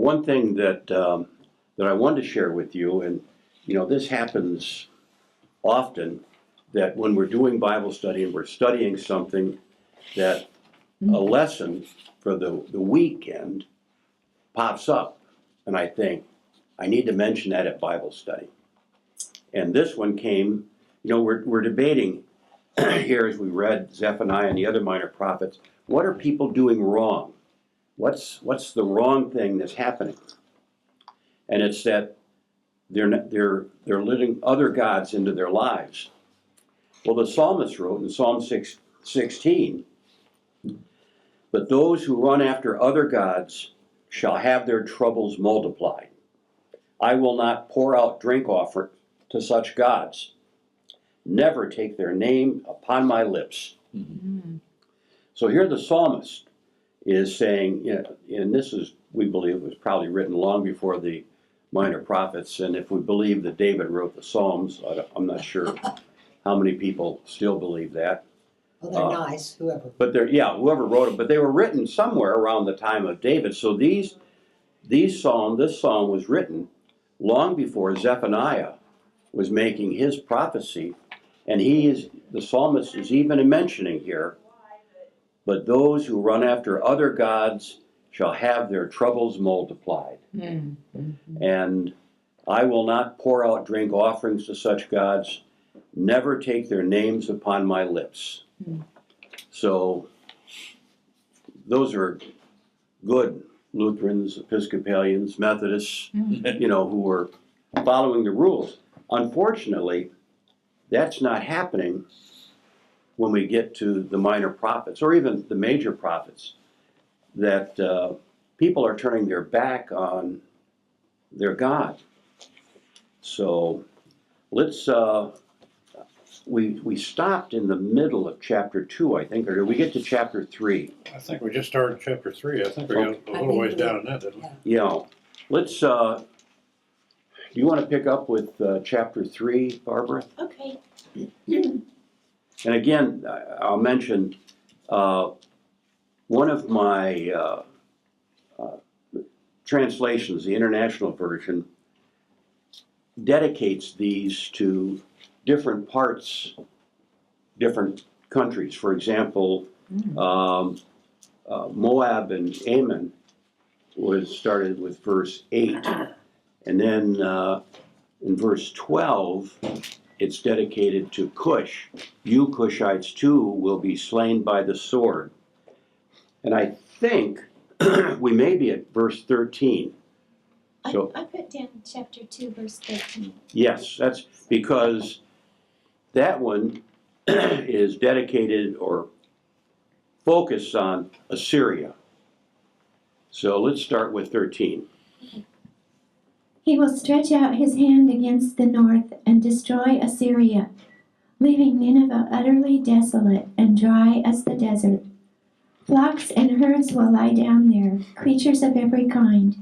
one thing that that I wanted to share with you, and this happens often, that when we're doing Bible study and we're studying something, that a lesson for the weekend pops up, and I think I need to mention that at Bible study. And this one came, we're debating here as we read Zephaniah and the other minor prophets. What are people doing wrong? What's the wrong thing that's happening? And it's that they're letting other gods into their lives. Well, the psalmist wrote in Psalm 16, "But those who run after other gods shall have their troubles multiplied. I will not pour out drink offering to such gods. Never take their name upon my lips." Mm-hmm. So here the psalmist is saying, and this is, we believe, was probably written long before the minor prophets, and if we believe that David wrote the Psalms, I'm not sure how many people still believe that. Well, they're nice, whoever. But whoever wrote them, but they were written somewhere around the time of David. So this psalm was written long before Zephaniah was making his prophecy, and the psalmist is even mentioning here, "But those who run after other gods shall have their troubles multiplied. Mm-hmm. And I will not pour out drink offerings to such gods, never take their names upon my lips." Mm-hmm. So those are good Lutherans, Episcopalians, Methodists, who are following the rules. Unfortunately, that's not happening when we get to the minor prophets, or even the major prophets, that people are turning their back on their God. So let's, we stopped in the middle of chapter 2, I think, or did we get to chapter 3? I think we just started chapter 3. I think we got a little ways down in that, didn't we? Yeah. Let's, do you want to pick up with chapter 3, Barbara? Okay. And again, I'll mention one of my translations, the International Version, dedicates these to different parts, different countries. For example, Moab and Ammon was started with verse 8. And then in verse 12, it's dedicated to Cush. "You Cushites too will be slain by the sword." And I think we may be at verse 13. So, I put down chapter 2, verse 13. Yes, that's because that one is dedicated or focused on Assyria. So let's start with 13. He will stretch out his hand against the north and destroy Assyria, leaving Nineveh utterly desolate and dry as the desert. Flocks and herds will lie down there, creatures of every kind.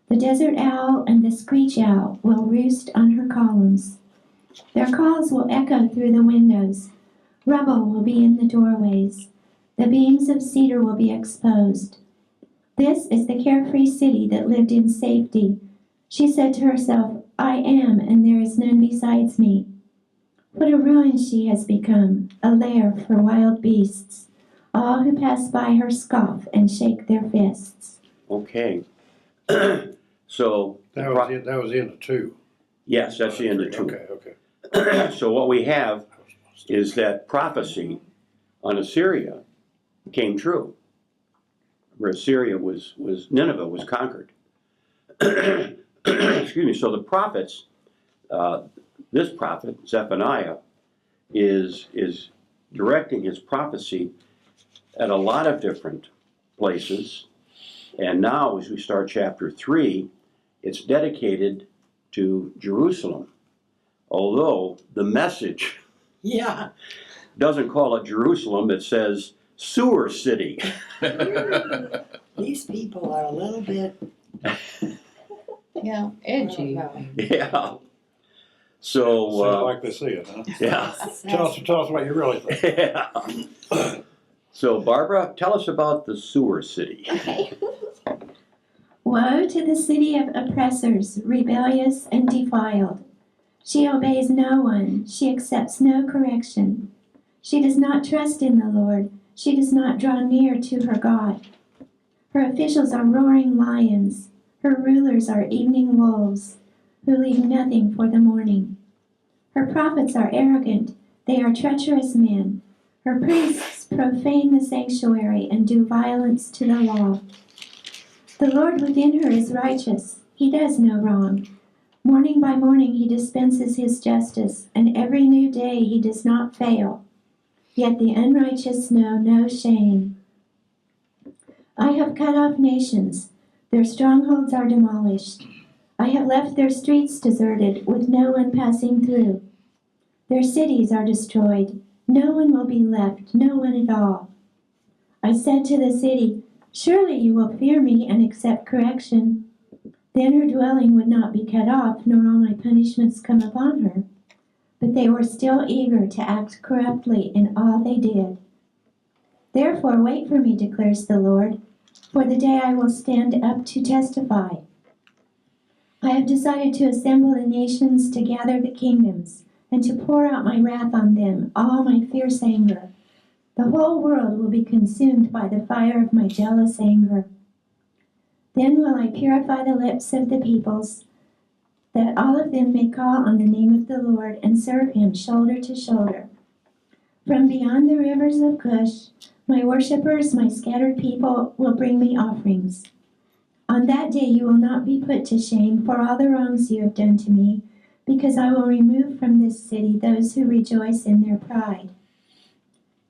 The desert owl and the screech owl will roost on her columns. Their calls will echo through the windows. Rubble will be in the doorways. The beams of cedar will be exposed. This is the carefree city that lived in safety. She said to herself, "I am, and there is none besides me." What a ruin she has become, a lair for wild beasts. All who pass by her scoff and shake their fists. Okay. So that was the end of 2. Yes, that's the end of 2. Okay. So what we have is that prophecy on Assyria came true. Where Assyria Nineveh was conquered. Excuse me. So the prophets, this prophet Zephaniah, is directing his prophecy at a lot of different places, and now as we start chapter 3, it's dedicated to Jerusalem. Although the message doesn't call it Jerusalem, it says sewer city. These people are a little bit edgy. Yeah. So like they see it, huh? Yeah. Tell us what you really think. Yeah. So Barbara, tell us about the sewer city. Okay. Woe to the city of oppressors, rebellious and defiled. She obeys no one. She accepts no correction. She does not trust in the Lord. She does not draw near to her God. Her officials are roaring lions. Her rulers are evening wolves, who leave nothing for the morning. Her prophets are arrogant. They are treacherous men. Her priests profane the sanctuary and do violence to the law. The Lord within her is righteous. He does no wrong. Morning by morning he dispenses his justice, and every new day he does not fail. Yet the unrighteous know no shame. I have cut off nations. Their strongholds are demolished. I have left their streets deserted, with no one passing through. Their cities are destroyed. No one will be left, no one at all. I said to the city, surely you will fear me and accept correction. Then her dwelling would not be cut off, nor all my punishments come upon her. But they were still eager to act corruptly in all they did. Therefore wait for me, declares the Lord, for the day I will stand up to testify. I have decided to assemble the nations, to gather the kingdoms, and to pour out my wrath on them, all my fierce anger. The whole world will be consumed by the fire of my jealous anger. Then will I purify the lips of the peoples, that all of them may call on the name of the Lord and serve him shoulder to shoulder. From beyond the rivers of Cush, my worshippers, my scattered people, will bring me offerings. On that day you will not be put to shame for all the wrongs you have done to me, because I will remove from this city those who rejoice in their pride.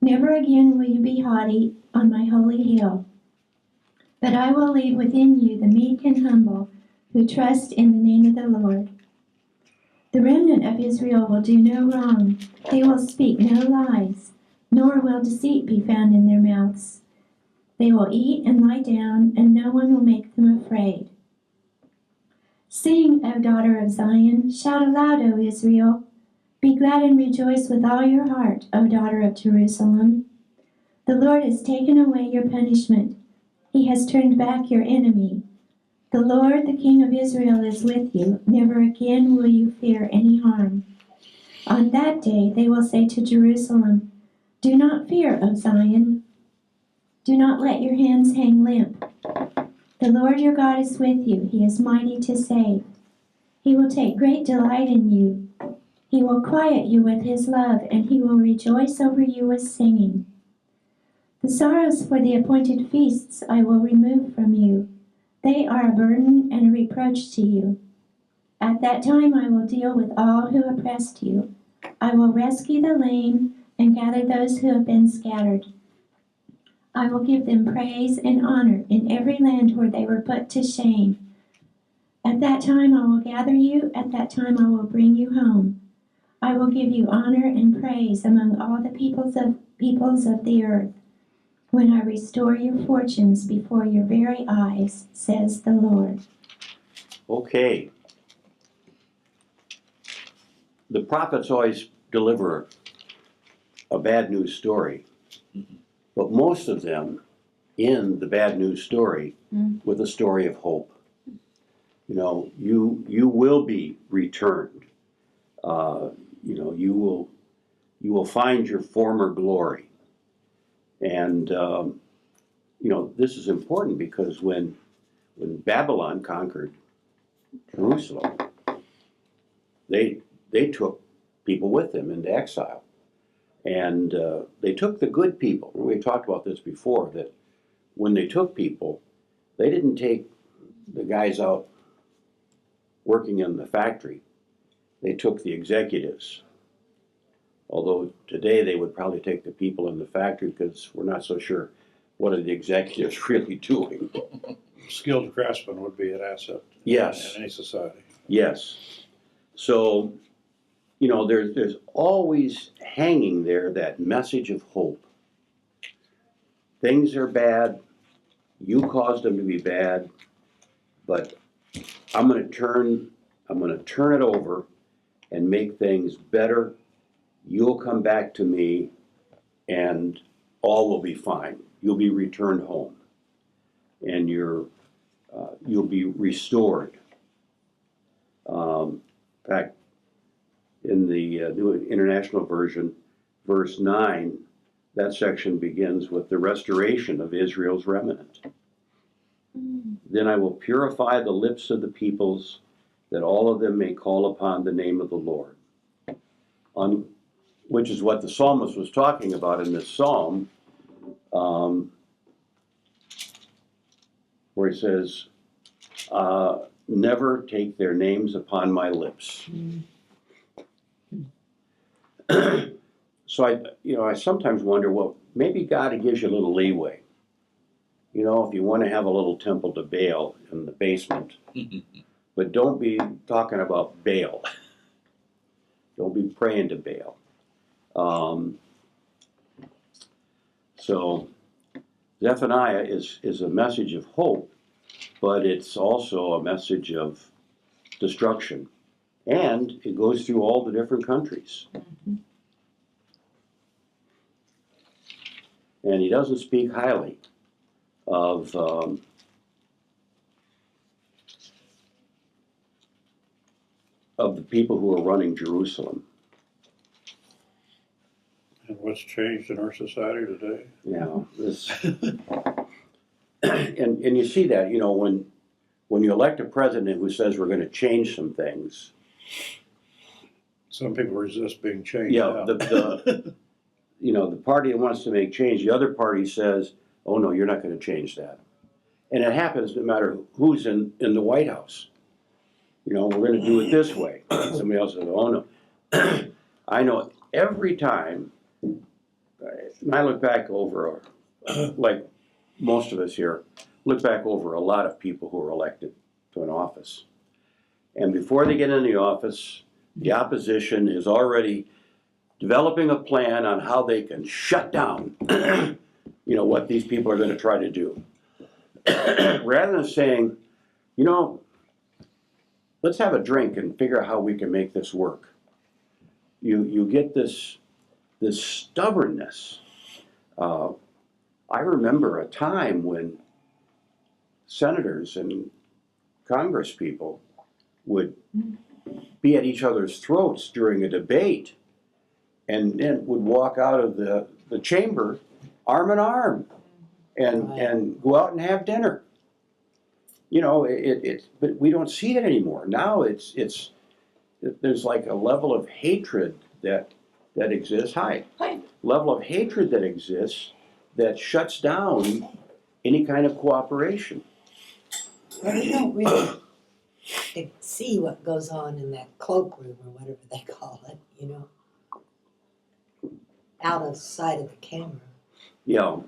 Never again will you be haughty on my holy hill, but I will leave within you the meek and humble who trust in the name of the Lord. The remnant of Israel will do no wrong. They will speak no lies, nor will deceit be found in their mouths. They will eat and lie down, and no one will make them afraid. Sing, O daughter of Zion. Shout aloud, O Israel. Be glad and rejoice with all your heart, O daughter of Jerusalem. The Lord has taken away your punishment. He has turned back your enemy. The Lord, the King of Israel, is with you. Never again will you fear any harm. On that day they will say to Jerusalem, do not fear, O Zion. Do not let your hands hang limp. The Lord your God is with you. He is mighty to save. He will take great delight in you. He will quiet you with his love, and he will rejoice over you with singing. The sorrows for the appointed feasts I will remove from you. They are a burden and a reproach to you. At that time I will deal with all who oppressed you. I will rescue the lame and gather those who have been scattered. I will give them praise and honor in every land where they were put to shame. At that time I will gather you. At that time I will bring you home. I will give you honor and praise among all the peoples of the earth, when I restore your fortunes before your very eyes, says the Lord. Okay. The prophets always deliver a bad news story, but most of them end the bad news story with a story of hope. You know, you will be returned. You will find your former glory. And this is important because when Babylon conquered Jerusalem, they took people with them into exile. And they took the good people. We talked about this before, that when they took people, they didn't take the guys out working in the factory. They took the executives. Although today they would probably take the people in the factory because we're not so sure what are the executives really doing. Skilled craftsmen would be an asset Yes. in any society. Yes. So, there's always hanging there that message of hope. Things are bad. You caused them to be bad, but I'm going to turn it over and make things better. You'll come back to me, and all will be fine. You'll be returned home, and your you'll be restored. In fact, in the New International Version, verse 9, that section begins with the restoration of Israel's remnant. Then I will purify the lips of the peoples, that all of them may call upon the name of the Lord. Which is what the psalmist was talking about in this psalm, where he says, never take their names upon my lips. So I sometimes wonder, well, maybe God gives you a little leeway. You know, if you want to have a little temple to Baal in the basement, but don't be talking about Baal. Don't be praying to Baal. So Zephaniah is a message of hope, but it's also a message of destruction. And it goes through all the different countries. And he doesn't speak highly of the people who are running Jerusalem. And what's changed in our society today? Yeah, this, and you see that, you know, when you elect a president who says we're going to change some things. Some people resist being changed. Yeah, out. the party that wants to make change, the other party says, oh no, you're not going to change that. And it happens no matter who's in the White House. You know, we're going to do it this way. Somebody else says, oh no. I know every time, and I look back over, like most of us here, look back over a lot of people who are elected to an office. And before they get in the office, the opposition is already developing a plan on how they can shut down, what these people are going to try to do. Rather than saying, let's have a drink and figure out how we can make this work. You get this stubbornness. I remember a time when senators and Congress people would be at each other's throats during a debate and then would walk out of the chamber arm in arm and go out and have dinner. But we don't see it anymore. Now there's like a level of hatred that exists. Level of hatred that exists that shuts down any kind of cooperation. Well, you don't really see what goes on in that cloakroom or whatever they call it, out of sight of the camera. Yeah.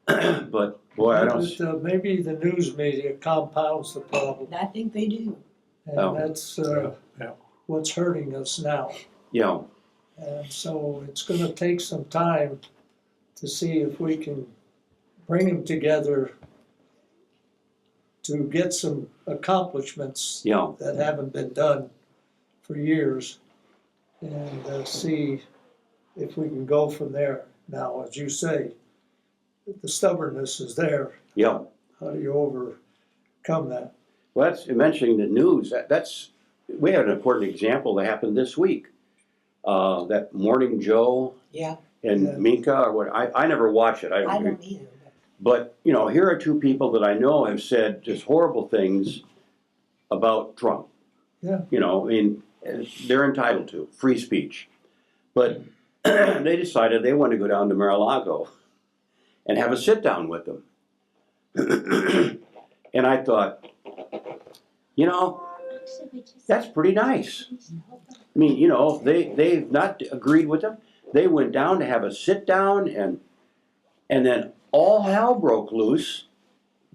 But boy, I don't. But, maybe the news media compounds the problem, I think they do. and Oh. that's Yeah. what's hurting us now. Yeah. And so it's going to take some time to see if we can bring them together to get some accomplishments Yeah. that haven't been done for years, and see if we can go from there. Now, as you say, the stubbornness is there. Yeah. How do you overcome that? Well, that's mentioning the news. We had an important example that happened this week. That Morning Joe Yeah, and Yeah. Minka, or what? I never watch it. I don't either. But here are two people that I know have said just horrible things about Trump. Yeah. They're entitled to free speech. But they decided they want to go down to Mar-a-Lago and have a sit down with them. And I thought, that's pretty nice. I mean, they've not agreed with them. They went down to have a sit down, and then all hell broke loose.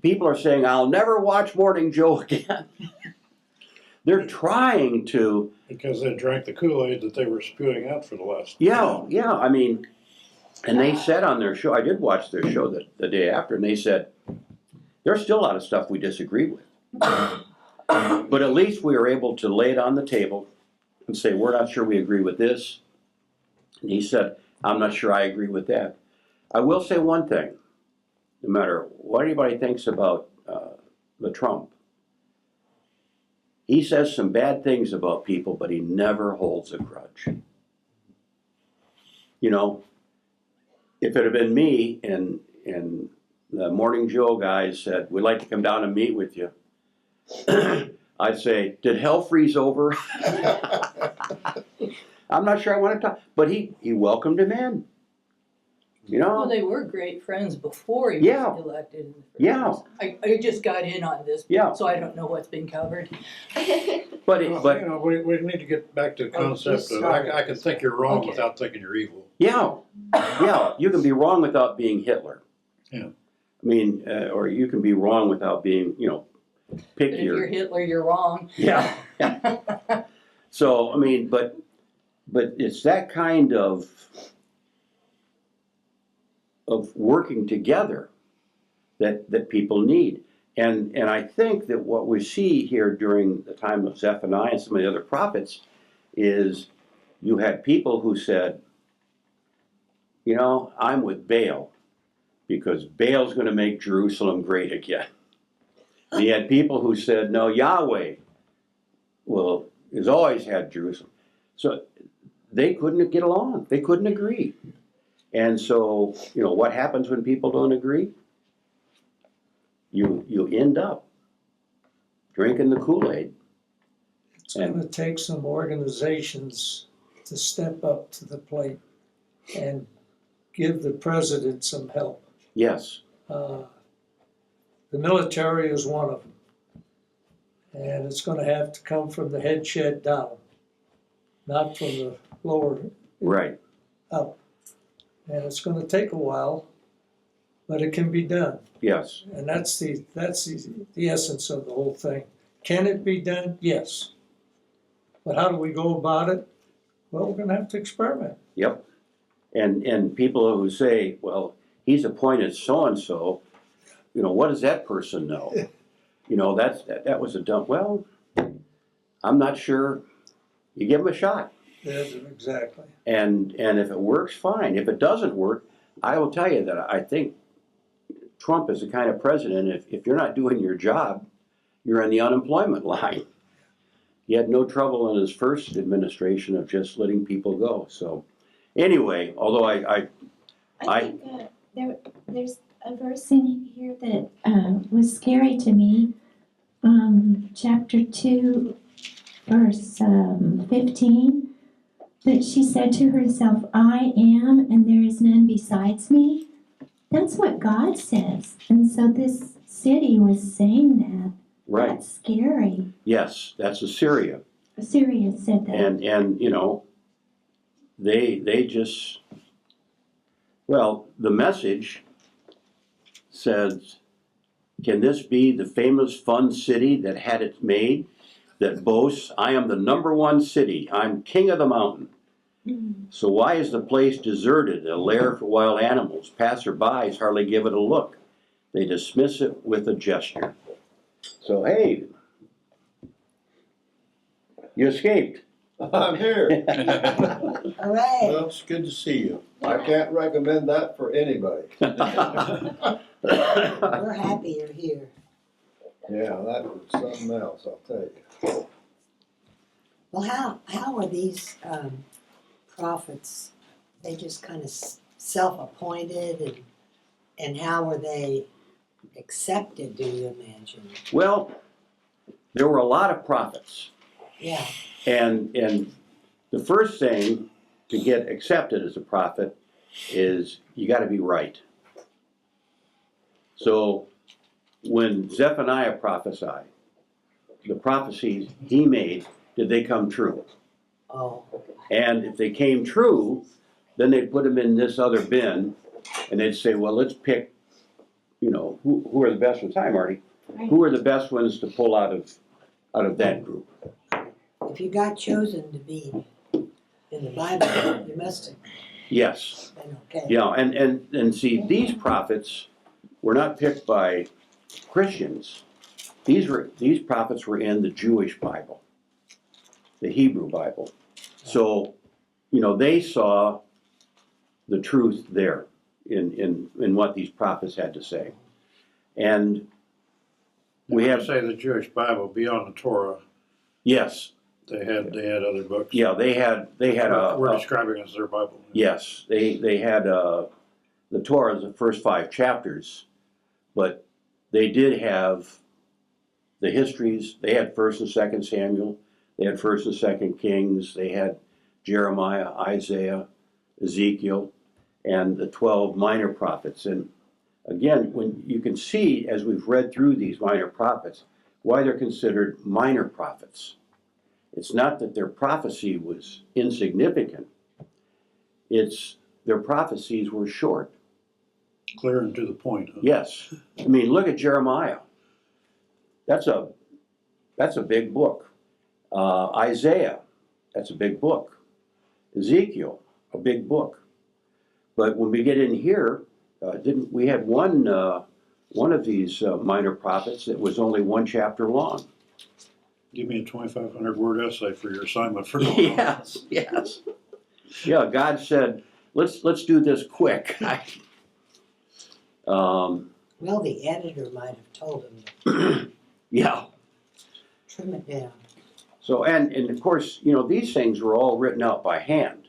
People are saying, I'll never watch Morning Joe again. They're trying to. Because they drank the Kool-Aid that they were spewing out for the last. Yeah. I mean, and they said on their show, I did watch their show the day after, and they said, there's still a lot of stuff we disagree with. But at least we were able to lay it on the table and say, we're not sure we agree with this. And he said, I'm not sure I agree with that. I will say one thing. No matter what anybody thinks about the Trump. He says some bad things about people, but he never holds a grudge. You know, if it had been me and the Morning Joe guys said, we'd like to come down and meet with you, I'd say, did hell freeze over? I'm not sure I want to talk. But he welcomed him in. You know? Well, they were great friends before he Yeah. was elected. In the first Yeah. place. I just got in on this, Yeah. so I don't know what's been covered. But You know, we need to get back to the concept of, I can think you're wrong Okay. without thinking you're evil. yeah, you can be wrong without being Hitler. Yeah. I mean, or you can be wrong without being, you know, But if picky. you're Hitler, you're wrong. Yeah. So I mean, but it's that kind of working together that people need. And I think that what we see here during the time of Zephaniah and some of the other prophets is you had people who said, you know, I'm with Baal because Baal's going to make Jerusalem great again. And you had people who said, no, Yahweh has always had Jerusalem. So they couldn't get along. They couldn't agree. And so, you know, what happens when people don't agree? You end up drinking the Kool-Aid. It's gonna take some organizations to step up to the plate and give the president some help. Yes, The military is one of them. And it's gonna have to come from the head shed down, not from the lower right. up. And it's gonna take a while, but it can be done. Yes, And that's the essence of the whole thing. Can it be done? Yes. But how do we go about it? Well, we're gonna have to experiment. yep. And people who say, well, he's appointed so-and-so, you know, what does that person know? You know, that was a dumb, well, I'm not sure. You give him a shot. Yes, exactly. And if it works, fine. If it doesn't work, I will tell you that I think Trump is the kind of president, if you're not doing your job, you're on the unemployment line. He had no trouble in his first administration of just letting people go. So anyway, although I think there's a verse in here that was scary to me. Chapter 2, verse 15. That she said to herself, I am, and there is none besides me. That's what God says. And so this city was saying that. right, That's scary. yes, that's Assyria. Assyria said that. And you know, they just, well, the message says, can this be the famous fun city that had it made, that boasts, I am the #1 city, I'm king of the mountain. So why is the place deserted, a lair for wild animals? Passerbys hardly give it a look. They dismiss it with a gesture. So hey, you escaped. I'm here. Hooray. Well, it's good to see you. I can't recommend that for anybody. We're happy you're here. Yeah, that was something else, I'll tell you. Well, how are these prophets, they just kind of self-appointed, and how were they accepted, do you imagine? Well, there were a lot of prophets. Yeah, And the first thing to get accepted as a prophet is you got to be right. So when Zephaniah prophesied, the prophecies he made, did they come true? oh, And if they came true, then they'd put them in this other bin, and they'd say, well, let's pick, you know, who are the best ones? Hi, Marty. Who are the best ones to pull out of that group? if you got chosen to be in the Bible, you must have Yes. been okay. Yeah, and see, these prophets were not picked by Christians. These prophets were in the Jewish Bible, the Hebrew Bible. So, you know, they saw the truth there in what these prophets had to say. And We When I have, say the Jewish Bible beyond the Torah, yes, they had other books. yeah, they had We're a describing as their Bible. yes, they had the Torah, the first 5 chapters, but they did have the histories. They had First and Second Samuel, they had First and Second Kings, they had Jeremiah, Isaiah, Ezekiel, and the 12 minor prophets. And again, when you can see as we've read through these minor prophets, why they're considered minor prophets. It's not that their prophecy was insignificant. It's their prophecies were short. Clear and to the point. Huh? Yes. I mean, look at Jeremiah. That's a big book. Isaiah, that's a big book. Ezekiel, a big book. But when we get in here, didn't we had one of these minor prophets that was only 1 chapter long? Give me a 2,500 word essay for your assignment for tomorrow. Yes. Yeah, God said, let's do this quick. Well, the editor might have told him to Yeah. trim it down. So, and of course, these things were all written out by hand.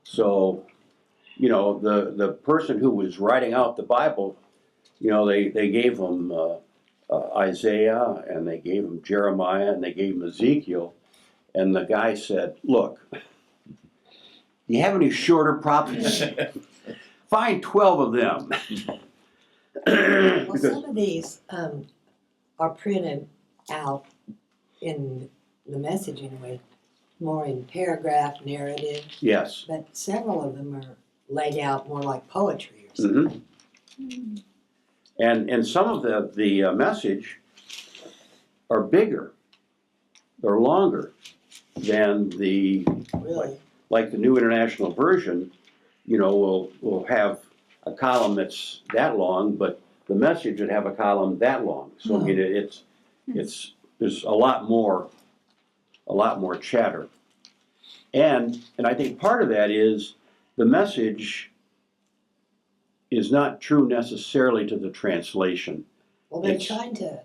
So, the person who was writing out the Bible, they gave them Isaiah, and they gave him Jeremiah, and they gave him Ezekiel. And the guy said, look, do you have any shorter prophets? Find 12 of them. Well, some of these are printed out in the messaging way, more in paragraph narrative, Yes. but several of them are laid out more like poetry or something. Mm-hmm. And some of the message are bigger, they're longer than the Really? like the New International Version. Will have a column that's that long, but the message would have a column that long. So I mean, it's there's a lot more chatter, and I think part of that is the message is not true necessarily to the translation. Well, they're It's- trying to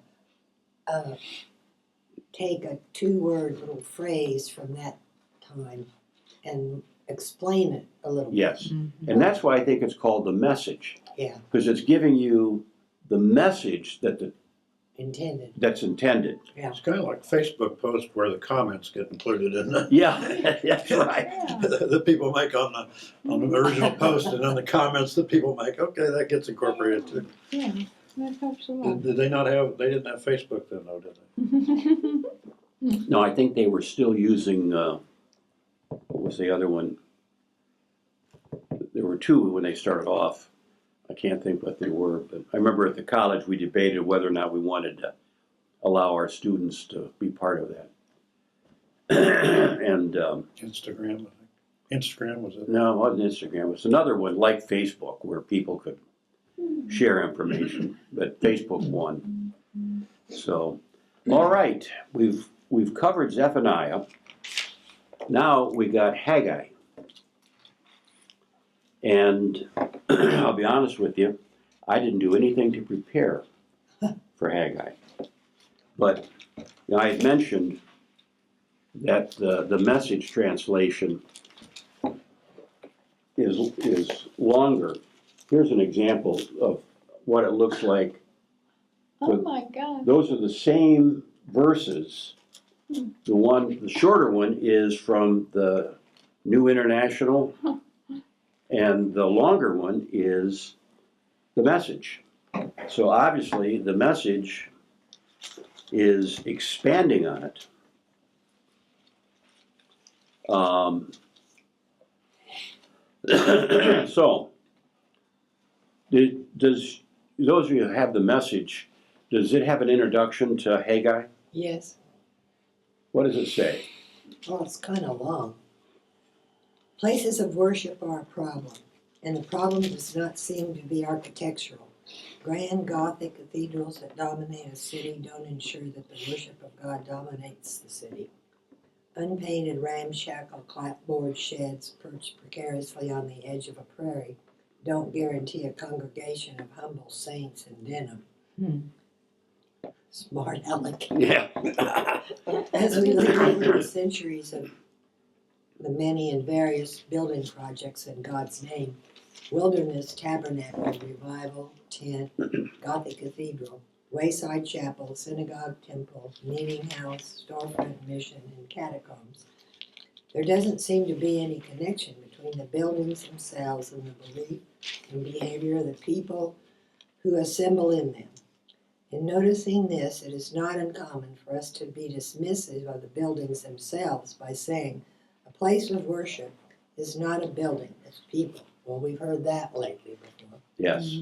take a 2-word little phrase from that time and explain it a little bit. Yes, and that's why I think it's called the message, Yeah, because it's giving you the message intended. that's intended. It's kind of like Facebook posts where the comments get included in the, Yeah, that's right. the people make on the original post, and then the comments that people make. Okay, that gets incorporated too. Yeah, that helps a lot. Did they not have? They didn't have Facebook then, though, did they? No, I think they were still using, what was the other one? There were 2 when they started off. I can't think what they were, but I remember at the college we debated whether or not we wanted to allow our students to be part of that. And Instagram, I think. Instagram was it? no, it wasn't Instagram. It was another one like Facebook where people could share information, but Facebook won. So, all right, we've covered Zephaniah. Now we got Haggai. And I'll be honest with you, I didn't do anything to prepare for Haggai. But I had mentioned that the Message translation is longer. Here's an example of what it looks like. Oh my God. Those are the same verses. The shorter one is from the New International, and the longer one is the Message. So obviously the Message is expanding on it. So, does those of you who have the Message, does it have an introduction to Haggai? Yes. What does it say? Well, it's kind of long. Places of worship are a problem, and the problem does not seem to be architectural. Grand Gothic cathedrals that dominate a city don't ensure that the worship of God dominates the city. Unpainted ramshackle clapboard sheds perched precariously on the edge of a prairie don't guarantee a congregation of humble saints in denim Smart aleck. Yeah. As we look over the centuries of the many and various building projects in God's name, wilderness, tabernacle, revival, tent, Gothic cathedral, wayside chapel, synagogue, temple, meeting house, storefront, mission, and catacombs, there doesn't seem to be any connection between the buildings themselves and the belief and behavior of the people who assemble in them. In noticing this, it is not uncommon for us to be dismissive of the buildings themselves by saying, a place of worship is not a building, it's people. Well, we've heard that lately before. Yes.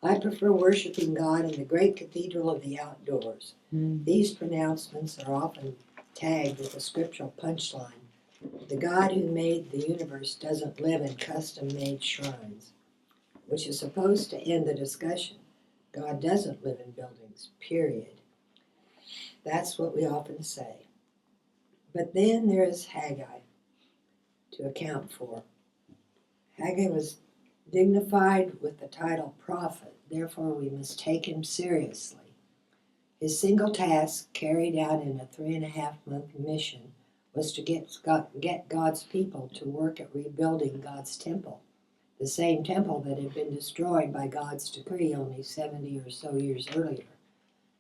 I prefer worshiping God in the great cathedral of the outdoors. These pronouncements are often tagged with a scriptural punchline. The God who made the universe doesn't live in custom-made shrines, which is supposed to end the discussion. God doesn't live in buildings, period. That's what we often say. But then there is Haggai to account for. Haggai was dignified with the title prophet, therefore we must take him seriously. His single task, carried out in a 3.5-month mission, was to get God's people to work at rebuilding God's temple, the same temple that had been destroyed by God's decree only 70 or so years earlier.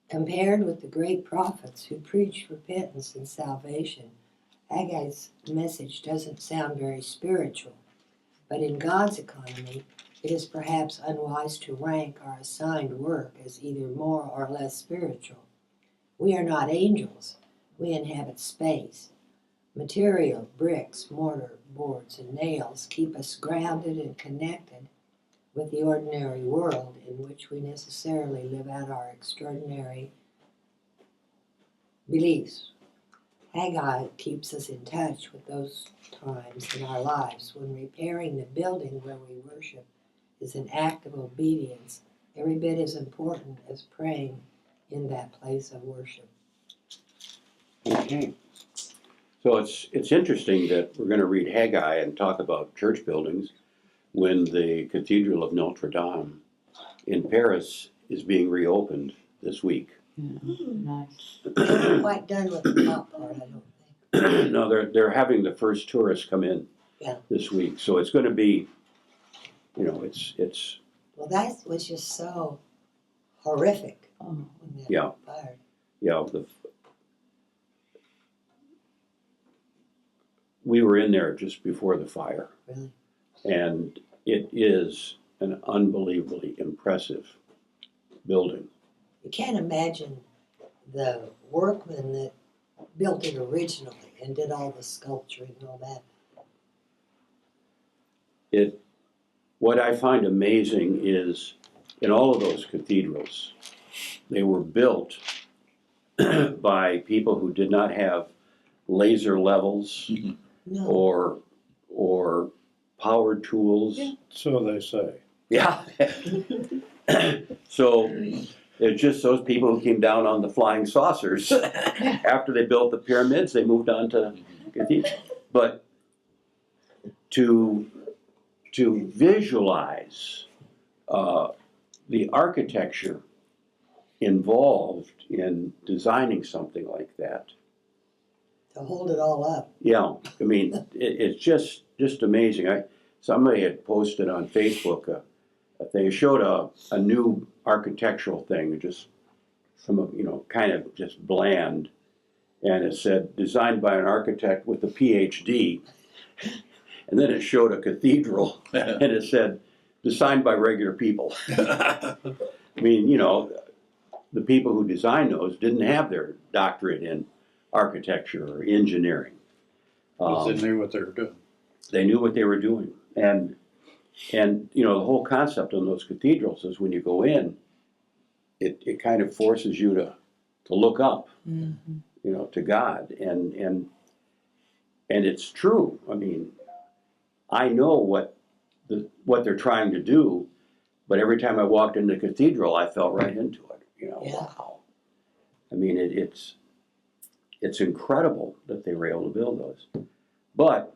Compared with the great prophets who preached repentance and salvation, Haggai's message doesn't sound very spiritual, but in God's economy, it is perhaps unwise to rank our assigned work as either more or less spiritual. We are not angels. We inhabit space. Material, bricks, mortar, boards, and nails keep us grounded and connected with the ordinary world in which we necessarily live out our extraordinary beliefs. Haggai keeps us in touch with those times in our lives when repairing the building where we worship is an act of obedience, every bit as important as praying in that place of worship. Okay. So it's interesting that we're going to read Haggai and talk about church buildings when the Cathedral of Notre Dame in Paris is being reopened this week. Nice. They weren't quite done with the top part, I don't think. No, they're having the first tourists come in this week, so it's going to be, it's Well, that was just so horrific when that Yeah. fired. We were in there just before the fire, Really? and it is an unbelievably impressive building. You can't imagine the workmen that built it originally and did all the sculpturing and all that. What I find amazing is in all of those cathedrals, they were built by people who did not have laser levels No. or power tools. So they say. Yeah. So it's just those people who came down on the flying saucers. After they built the pyramids, they moved on to cathedrals. But to visualize the architecture involved in designing something like that. To hold it all up. Yeah, I mean, it's just amazing. Somebody had posted on Facebook they showed a new architectural thing, just some kind of just bland, and it said designed by an architect with a PhD, and then it showed a cathedral, and it said designed by regular people. I mean, the people who designed those didn't have their doctorate in architecture or engineering. But they knew what they were doing. They knew what they were doing, and the whole concept on those cathedrals is when you go in, it kind of forces you to look up, to God, and it's true. I mean, I know what they're trying to do, but every time I walked into the cathedral, I fell right into it. Wow. I mean, it's incredible that they were able to build those, but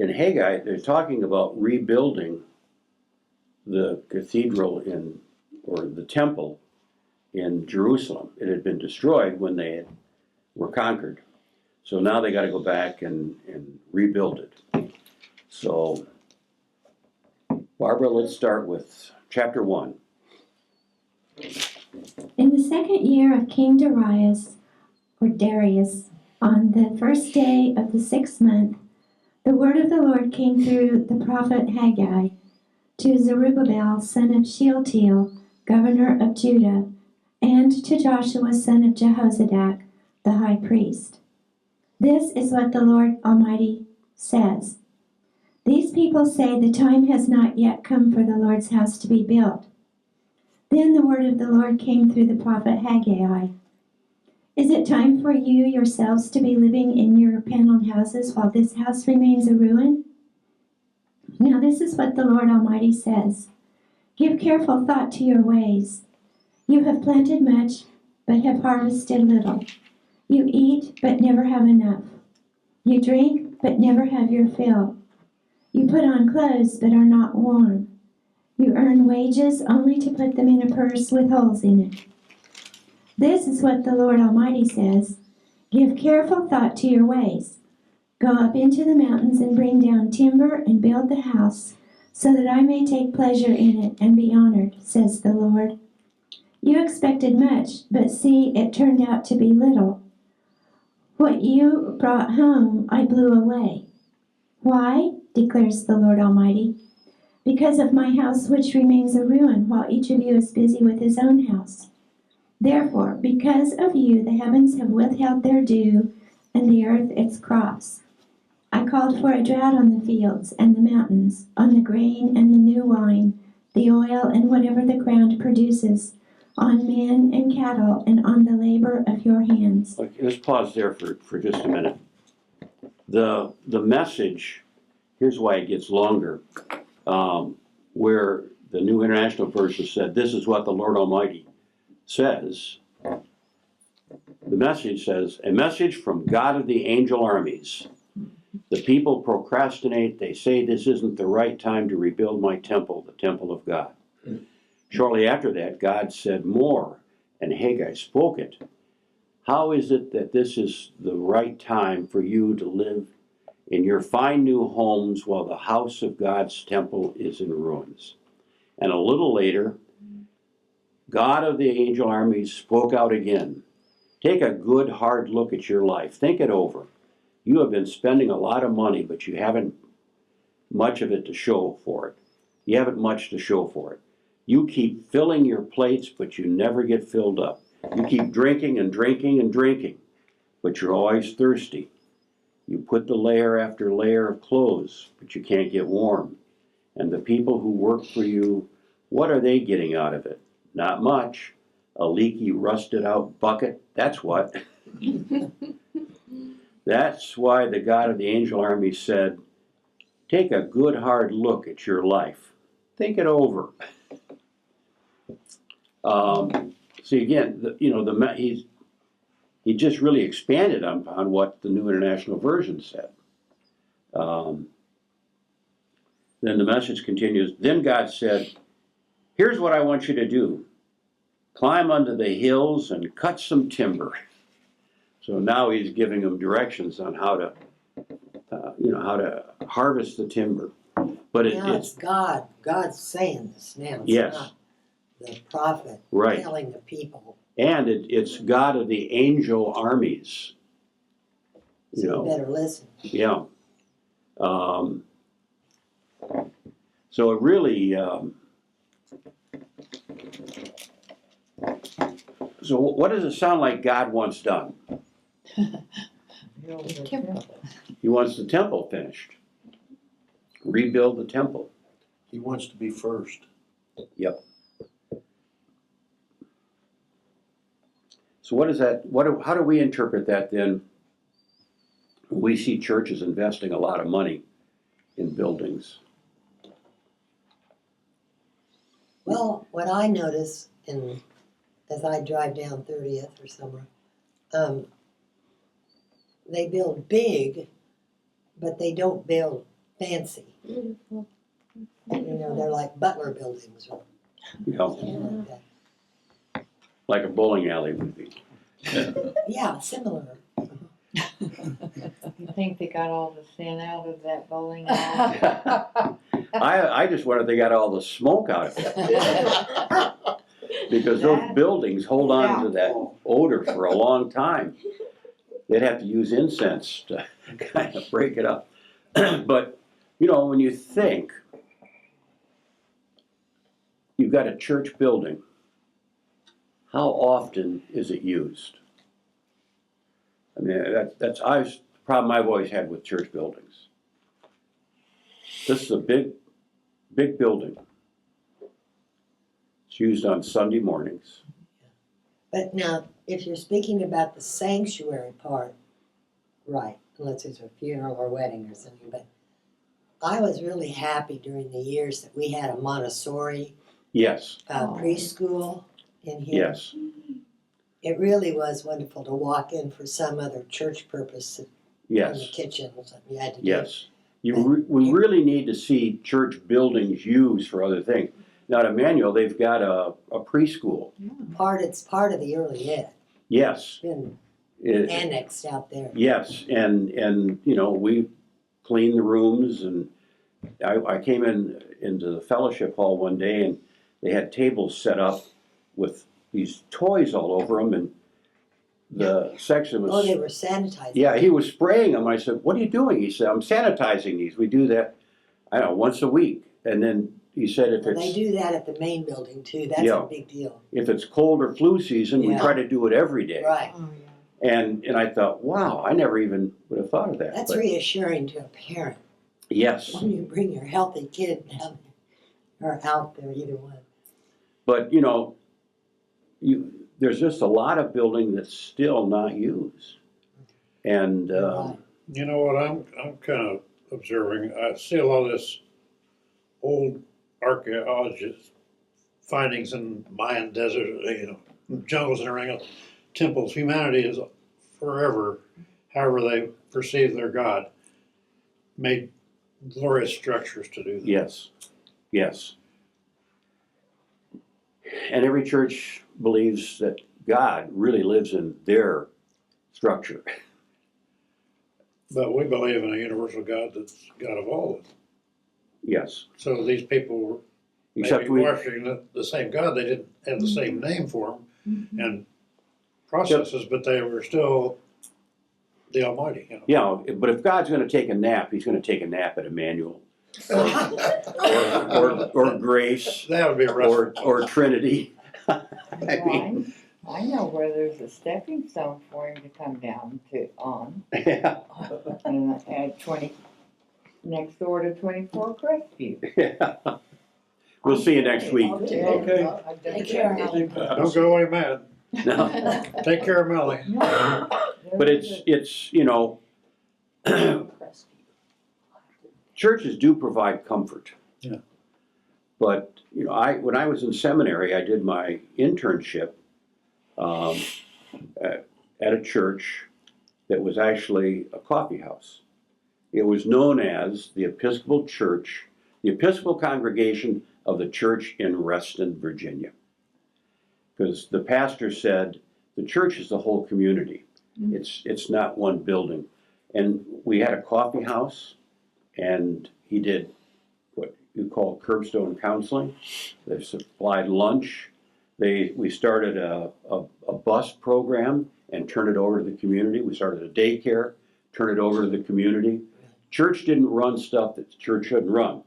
in Haggai, they're talking about rebuilding the cathedral in or the temple in Jerusalem. It had been destroyed when they were conquered. So now they got to go back and rebuild it. So, Barbara, let's start with chapter 1. In the second year of King Darius, on the first day of the 6th month, the word of the Lord came through the prophet Haggai to Zerubbabel, son of Shealtiel, governor of Judah, and to Joshua, son of Jehozadak, the high priest. This is what the Lord Almighty says. These people say the time has not yet come for the Lord's house to be built. Then the word of the Lord came through the prophet Haggai. Is it time for you yourselves to be living in your paneled houses while this house remains a ruin? Now this is what the Lord Almighty says. Give careful thought to your ways. You have planted much, but have harvested little. You eat, but never have enough. You drink, but never have your fill. You put on clothes, but are not warm. You earn wages only to put them in a purse with holes in it. This is what the Lord Almighty says. Give careful thought to your ways. Go up into the mountains and bring down timber and build the house, so that I may take pleasure in it and be honored, says the Lord. You expected much, but see, it turned out to be little. What you brought home I blew away. Why? Declares the Lord Almighty. Because of my house which remains a ruin, while each of you is busy with his own house. Therefore, because of you, the heavens have withheld their dew, and the earth its crops. I called for a drought on the fields and the mountains, on the grain and the new wine, the oil and whatever the ground produces, on men and cattle, and on the labor of your hands. Okay, let's pause there for just a minute. The message, here's why it gets longer, where the New International Version said, this is what the Lord Almighty says. The message says, a message from God of the angel armies. The people procrastinate. They say this isn't the right time to rebuild my temple, the temple of God. Shortly after that, God said more, and Haggai spoke it. How is it that this is the right time for you to live in your fine new homes while the house of God's temple is in ruins? And a little later, God of the angel armies spoke out again. Take a good hard look at your life. Think it over. You have been spending a lot of money, but you haven't much of it to show for it. You haven't much to show for it. You keep filling your plates, but you never get filled up. You keep drinking and drinking and drinking, but you're always thirsty. You put the layer after layer of clothes, but you can't get warm. And the people who work for you, what are they getting out of it? Not much. A leaky, rusted out bucket, that's what. That's why the God of the angel army said, take a good hard look at your life. Think it over. See again, he just really expanded on what the New International Version said. Then the message continues, then God said, here's what I want you to do. Climb onto the hills and cut some timber. So now he's giving them directions on how to harvest the timber. But Now it's God. God's saying this now. It's yes, not the prophet right. telling the people. And it's God of the angel armies. So you better listen. Yeah. So it really. So what does it sound like God wants done? He wants the temple finished. Rebuild the temple. He wants to be first. Yep. So what is that? How do we interpret that then? We see churches investing a lot of money in buildings. Well, what I notice as I drive down 30th or somewhere, they build big, but they don't build fancy. You know, they're like Butler buildings or you know, Something like like a bowling alley would be. that. Yeah, similar. You think they got all the sin out of that bowling alley? I just wonder if they got all the smoke out of it, because those That- buildings hold on to that odor for a long time. They'd have to use incense to kind of break it up. But, you know, when you think, you've got a church building, how often is it used? I mean, that's the problem I've always had with church buildings. This is a big building. It's used on Sunday mornings. But now, if you're speaking about the sanctuary part, right, unless it's a funeral or wedding or something, but I was really happy during the years that we had a Montessori Yes, preschool in here. yes, It really was wonderful to walk in for some other church purpose in the yes, kitchen or something you had to do. yes. We really need to see church buildings used for other things. Now at Emmanuel, they've got a preschool. It's part of the early ed. Yes. It's been It- annexed out there. Yes, and you know, we clean the rooms, and I came into the fellowship hall one day, and they had tables set up with these toys all over them, and the section was. Oh, they were sanitized. Yeah, he was spraying them. I said, "What are you doing?" He said, "I'm sanitizing these. We do that, I don't know, once a week." And then he said, "If Well, they it's do that at the main building too. That's Yeah. a big deal. cold or flu season, we Yeah. try to do it every day." Right. Oh, yeah. And I thought, wow, I never even would have thought of that. That's But reassuring to a parent yes, when you bring your healthy kid down or out there, either one. but you know, there's just a lot of building that's still not used, and Right. You know what I'm kind of observing? I see a lot of this old archaeologist findings in Mayan desert, jungles and everything else. Temples. Humanity is forever, however they perceive their God, made glorious structures to do that. yes, yes. And every church believes that God really lives in their structure. But we believe in a universal God that's God of all of them. Yes, So these people were except maybe worshiping the same God. They didn't have the same name for him and processes, but they were still the Almighty. You know? Yeah, but if God's going to take a nap, He's going to take a nap at Emmanuel, or Grace, That would be a rest. or Trinity. I mean, I know where there's a stepping stone for him to come down on, yeah, and at 20, next door to 24 Crestview. yeah. We'll see you next week. Okay. Take care, Alan. Don't go away mad. No, Take care of Melly. but it's you know, churches do provide comfort. Yeah. But you know, when I was in seminary, I did my internship at a church that was actually a coffee house. It was known as the Episcopal Church, the Episcopal Congregation of the Church in Reston, Virginia. Because the pastor said, the church is the whole community. It's not one building. And we had a coffee house, and he did what you call curbstone counseling. They supplied lunch. We started a bus program and turned it over to the community. We started a daycare, turned it over to the community. Church didn't run stuff that the church shouldn't run,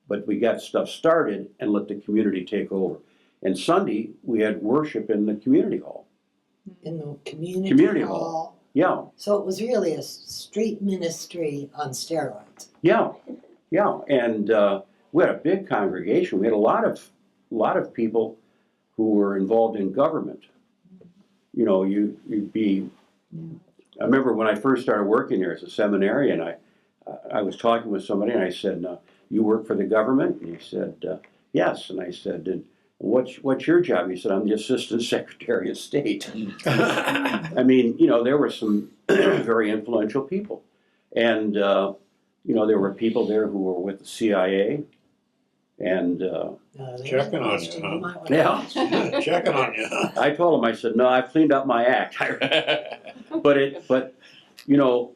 but we got stuff started and let the community take over. And Sunday, we had worship in the community hall. In the community, Community hall. hall. Yeah, So it was really a street ministry on steroids. yeah, yeah. And we had a big congregation. We had a lot of people who were involved in government. You know, you'd be. I remember when I first started working there as a seminarian, I was talking with somebody and I said, "You work for the government?" And he said, "Yes." And I said, "And what's your job?" He said, "I'm the Assistant Secretary of State." I mean, you know, there were some very influential people, and you know, there were people there who were with the CIA, And Checking on you, huh? might want yeah, Checking on you. I told him, I said, no, I've cleaned up my act. But you know,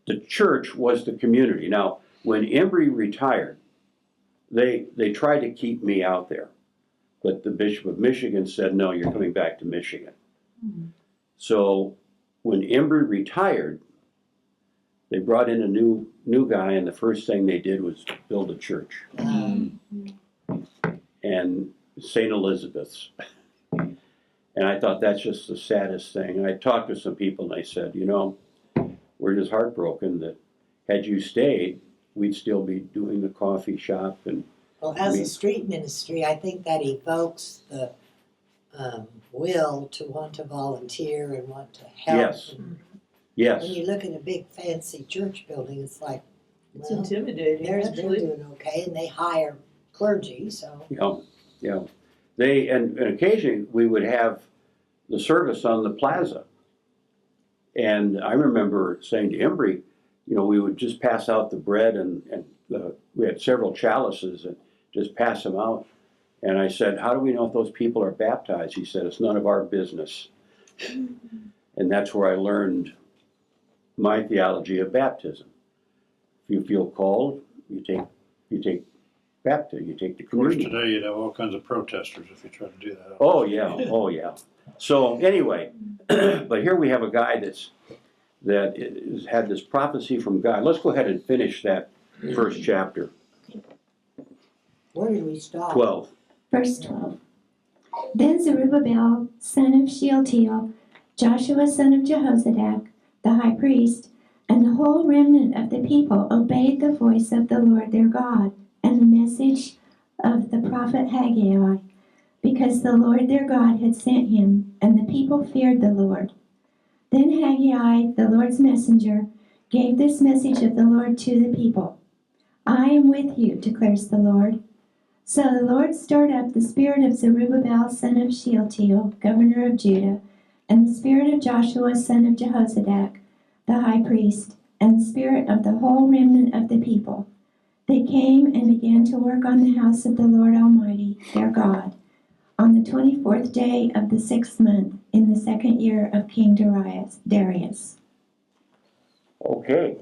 the church was the community. Now, when Embry retired, they tried to keep me out there. But the Bishop of Michigan said, no, you're coming back to Michigan. So when Embry retired, they brought in a new guy, and the first thing they did was build a church. And St. Elizabeth's. And I thought that's just the saddest thing. And I talked to some people, and they said, you know, we're just heartbroken that had you stayed, we'd still be doing the coffee shop. And Well, as a street ministry, I think that evokes the will to want to volunteer and want to help. Yes. And yes, when you look at a big fancy church building, it's like, It's well, intimidating, they're actually. doing okay, and they hire clergy, so. yeah. They and occasionally we would have the service on the plaza. And I remember saying to Embry, you know, we would just pass out the bread and we had several chalices and just pass them out. And I said, how do we know if those people are baptized? He said, it's none of our business. And that's where I learned my theology of baptism. If you feel called, you take baptism, you take the Of course, communion. today you'd have all kinds of protesters if you try to do that. Oh yeah. So anyway, but here we have a guy that has had this prophecy from God. Let's go ahead and finish that first chapter, Where did we stop? 12. Verse 12. Then Zerubbabel, son of Shealtiel, Joshua, son of Jehozadak, the high priest, and the whole remnant of the people obeyed the voice of the Lord their God and the message of the prophet Haggai, because the Lord their God had sent him, and the people feared the Lord. Then Haggai, the Lord's messenger, gave this message of the Lord to the people. I am with you, declares the Lord. So the Lord stirred up the spirit of Zerubbabel, son of Shealtiel, governor of Judah, and the spirit of Joshua, son of Jehozadak, the high priest, and the spirit of the whole remnant of the people. They came and began to work on the house of the Lord Almighty, their God, on the 24th day of the 6th month, in the 2nd year of King Darius. Okay.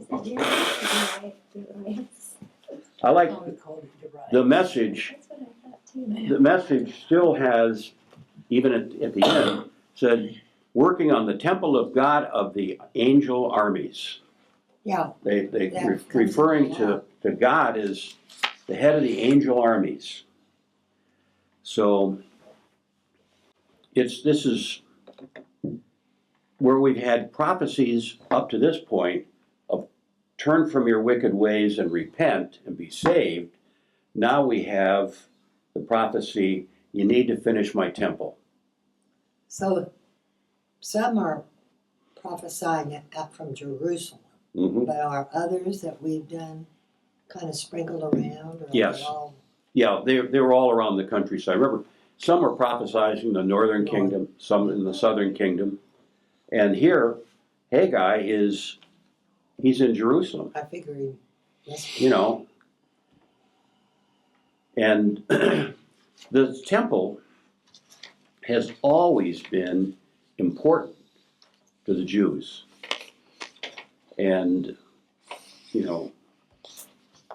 I like Probably called it Uriah. the message. The message still has, even at the end, said, working on the temple of God of the angel armies. Yeah, They That comes referring up a to God as the head of the angel armies. So this is where we've had prophecies up to this point of turn from your wicked ways and repent and be saved. Now we have the prophecy, you need to finish my temple. so some are prophesying it up from Jerusalem, Mm-hmm. but are others that we've done kind of sprinkled around? Or are they Yes. all- Yeah, they were all around the countryside. Remember, some were prophesying the northern kingdom, some in the southern kingdom. And here, Haggai he's in Jerusalem, I figure he must be. you know. And the temple has always been important to the Jews. And, you know,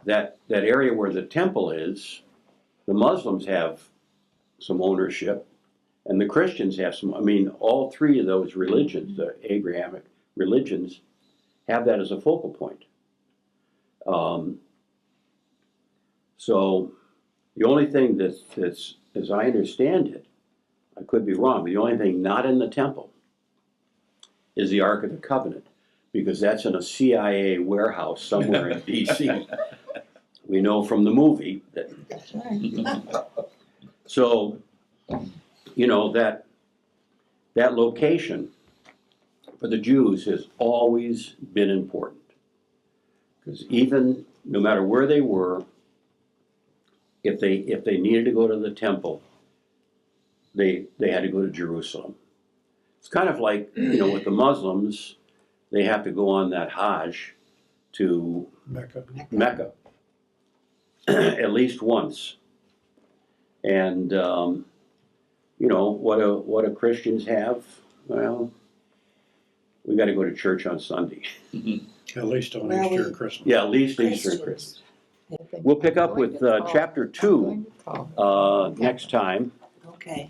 that area where the temple is, the Muslims have some ownership, and the Christians have some. I mean, all three of those religions, the Abrahamic religions, have that as a focal point. So the only thing that's, as I understand it, I could be wrong, but the only thing not in the temple is the Ark of the Covenant, because that's in a CIA warehouse somewhere in D.C. We know from the movie that. That's right. So, you know, that location for the Jews has always been important. Because even, no matter where they were, if they needed to go to the temple, they had to go to Jerusalem. It's kind of like, you know, with the Muslims, they have to go on that Hajj to Mecca. Mecca. at least once. And, you know, what do Christians have? Well, we gotta go to church on Sunday. At least on Well, Easter we- and Christmas. Yeah, at least Easter and Christmas. Christians. We'll pick up with chapter 2 next time. Okay.